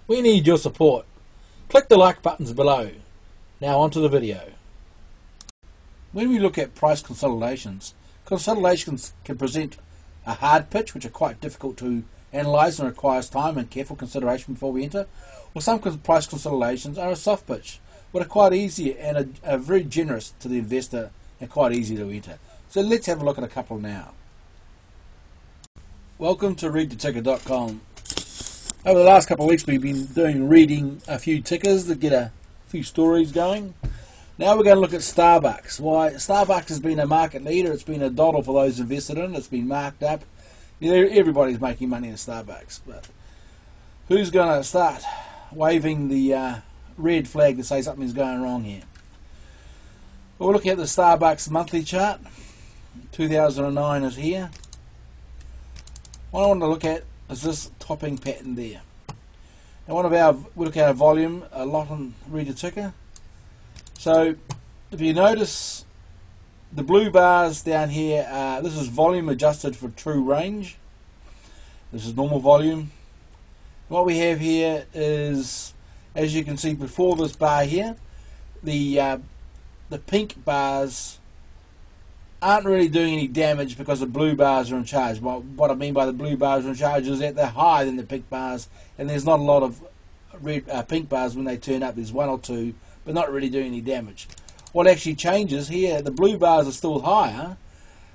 We need your support. Click the like buttons below. Now onto the video. When we look at price consolidations, consolidations can present a hard pitch, which are quite difficult to analyse and requires time and careful consideration before we enter, or some price consolidations are a soft pitch, but are quite easy and are very generous to the investor and quite easy to enter. So let's have a look at a couple now. Welcome to readtheticker.com. Over the last couple of weeks we've been reading a few tickers to get a few stories going. Now we're going to look at SBUX. Why? SBUX has been a market leader. It's been $1 for those invested in. It's been marked up. You know, everybody's making money in SBUX, but who's going to start waving the red flag to say something's going wrong here? Well, we're looking at the SBUX monthly chart. 2009 is here. What I want to look at is this topping pattern there. Now we look at our volume a lot on Read the Ticker. So if you notice the blue bars down here, this is volume adjusted for true range. This is normal volume. What we have here is, as you can see before this bar here, the pink bars aren't really doing any damage because the blue bars are in charge. What I mean by the blue bars are in charge is that they're higher than the pink bars, and there's not a lot of pink bars when they turn up. There's one or two, but not really doing any damage. What actually changes here, the blue bars are still higher,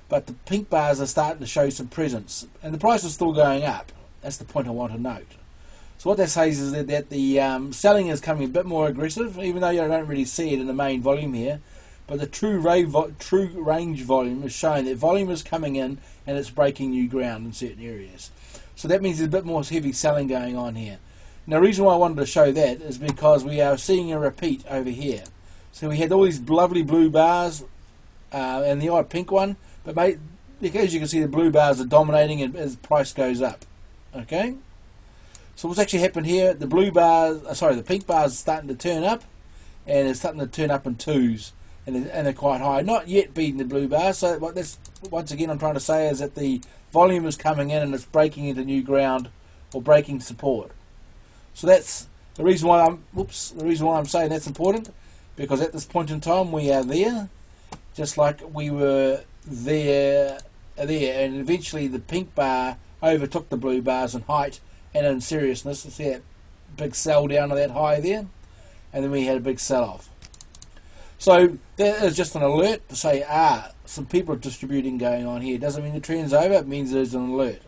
but the pink bars are starting to show some presence, and the price is still going up. That's the point I want to note. So what that says is that the selling is coming a bit more aggressive, even though you don't really see it in the main volume here. But the true range volume is showing that volume is coming in and it's breaking new ground in certain areas. So that means there's a bit more heavy selling going on here. Now the reason why I wanted to show that is because we are seeing a repeat over here. So we had all these lovely blue bars and the odd pink one, but as you can see, the blue bars are dominating as the price goes up. Okay? So what's actually happened here, the pink bars are starting to turn up, and it's starting to turn up in twos. And they're quite high, not yet beating the blue bars. So what this, once again, I'm trying to say is that the volume is coming in and it's breaking into new ground or breaking support. So that's the reason why I'm saying that's important, because at this point in time we are there, just like we were there, and eventually the pink bar overtook the blue bars in height and in seriousness. You see that big sell down to that high there, and then we had a big sell-off. So that is just an alert to say, some people are distributing going on here. It doesn't mean the trend's over, it means there's an alert.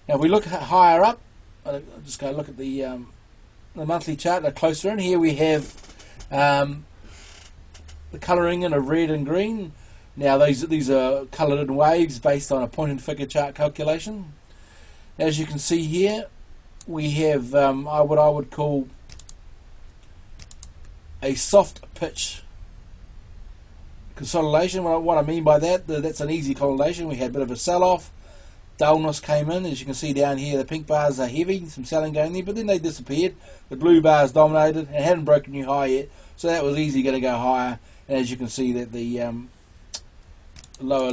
Now if we look higher up, I'll just go look at the monthly chart, closer in. Here we have the colouring in of red and green. Now these are coloured in waves based on a point and figure chart calculation. As you can see here, we have what I would call a soft pitch consolidation. What I mean by that's an easy consolidation. We had a bit of a sell-off. Dullness came in. As you can see down here, the pink bars are heavy, some selling going there, but then they disappeared. The blue bars dominated and hadn't broken new high yet, so that was easy going to go higher. And as you can see, that the lower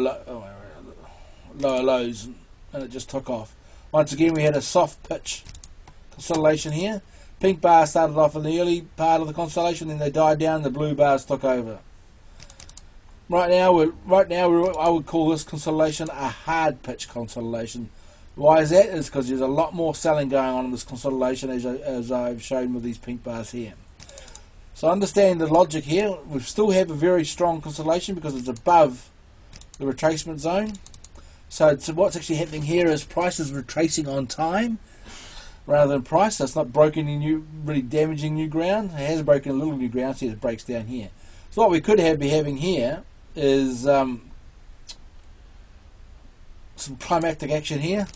lows, and it just took off. Once again, we had a soft pitch consolidation here. Pink bars started off in the early part of the consolidation, then they died down. The blue bars took over. Right now, I would call this consolidation a hard pitch consolidation. Why is that? It's because there's a lot more selling going on in this consolidation, as I've shown with these pink bars here. So understand the logic here. We still have a very strong consolidation because it's above the retracement zone. So what's actually happening here is price is retracing on time rather than price. So it's not broken really damaging new ground. It has broken a little new ground. See, it breaks down here. So what we could be having here is some climactic action here,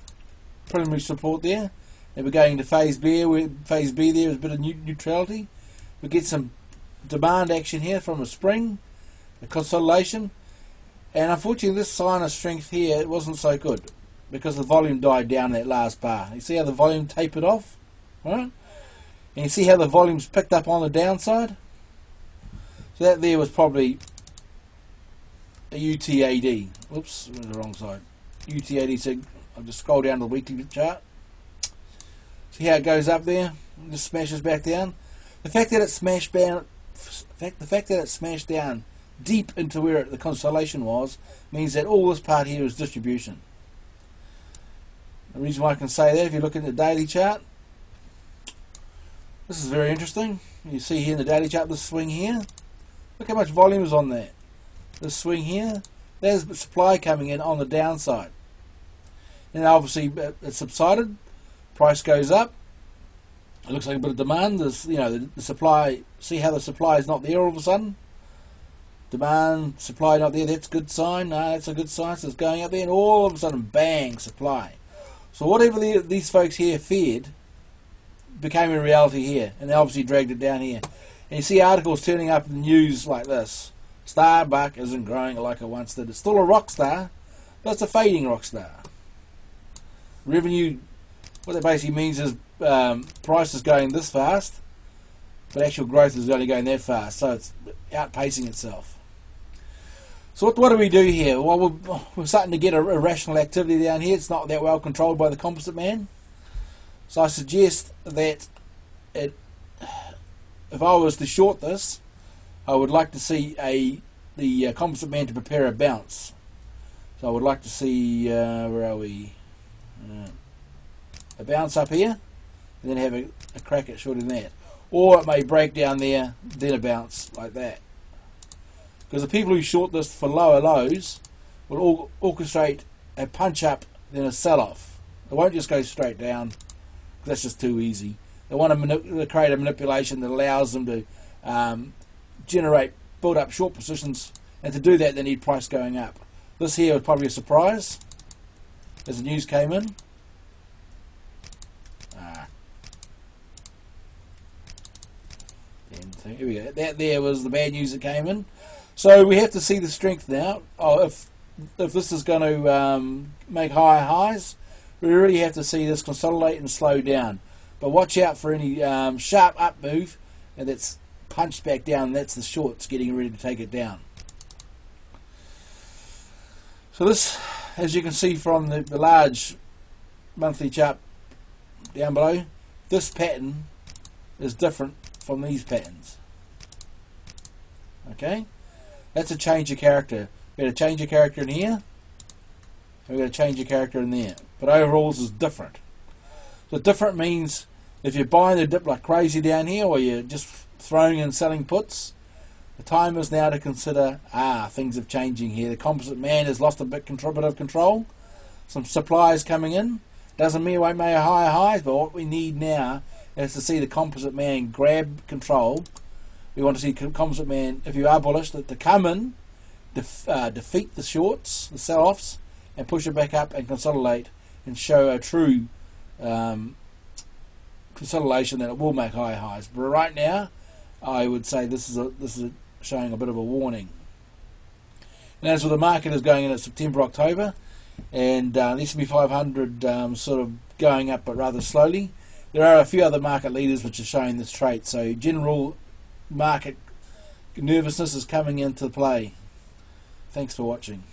preliminary support there, and we're going to phase B. Phase B there is a bit of neutrality. We get some demand action here from a spring, a consolidation, and unfortunately this sign of strength here, it wasn't so good because the volume died down that last bar. You see how the volume tapered off, right? And you see how the volume's picked up on the downside. So that there was probably a UTAD. Oops, I'm on the wrong side. UTAD. So I'll just scroll down to the weekly chart. See how it goes up there, and just smashes back down. The fact that it smashed down, deep into where the consolidation was, means that all this part here is distribution. The reason why I can say that, if you look at the daily chart, this is very interesting. You see here in the daily chart, this swing here. Look how much volume is on that. This swing here, there's supply coming in on the downside. And obviously it subsided, price goes up. It looks like a bit of demand. There's, you know, the supply. See how the supply is not there all of a sudden. Demand, supply not there. That's a good sign. No, that's a good sign. So it's going up there, and all of a sudden, bang, supply. So whatever these folks here feared became a reality here, and they obviously dragged it down here. And you see articles turning up in the news like this: SBUX isn't growing like it once did. It's still a rock star, but it's a fading rock star. Revenue, what that basically means is price is going this fast, but actual growth is only going that fast, so it's outpacing itself. So what do we do here? Well, we're starting to get irrational activity down here. It's not that well controlled by the composite man. So I suggest that if I was to short this, I would like to see the composite man to prepare a bounce. So I would like to see, where are we? A bounce up here, and then have a crack at shorting that. Or it may break down there, then a bounce like that. Because the people who short this for lower lows will orchestrate a punch up, then a sell off. They won't just go straight down, because that's just too easy. They want to create a manipulation that allows them to build up short positions, and to do that they need price going up. This here was probably a surprise as the news came in. Here we go. That there was the bad news that came in. So we have to see the strength now. If this is going to make higher highs, we really have to see this consolidate and slow down. But watch out for any sharp up move, and that's punched back down. That's the shorts getting ready to take it down. So this, as you can see from the large monthly chart down below, this pattern is different from these patterns. Okay, that's a change of character. We're going to change a character in here, and we're going to change a character in there. But overall, this is different. So different means if you're buying the dip like crazy down here, or you're just throwing and selling puts, the time is now to consider, things are changing here. The composite man has lost a bit of control. Some supply is coming in. Doesn't mean it won't make higher highs, but what we need now is to see the composite man grab control. We want to see composite man, if you are bullish, to come in, defeat the shorts, the sell-offs, and push it back up and consolidate and show a true consolidation that it will make higher highs. But right now, I would say this is showing a bit of a warning. And as for the market is going in at September, October, and the S&P 500 sort of going up but rather slowly. There are a few other market leaders which are showing this trait, so general market nervousness is coming into play. Thanks for watching.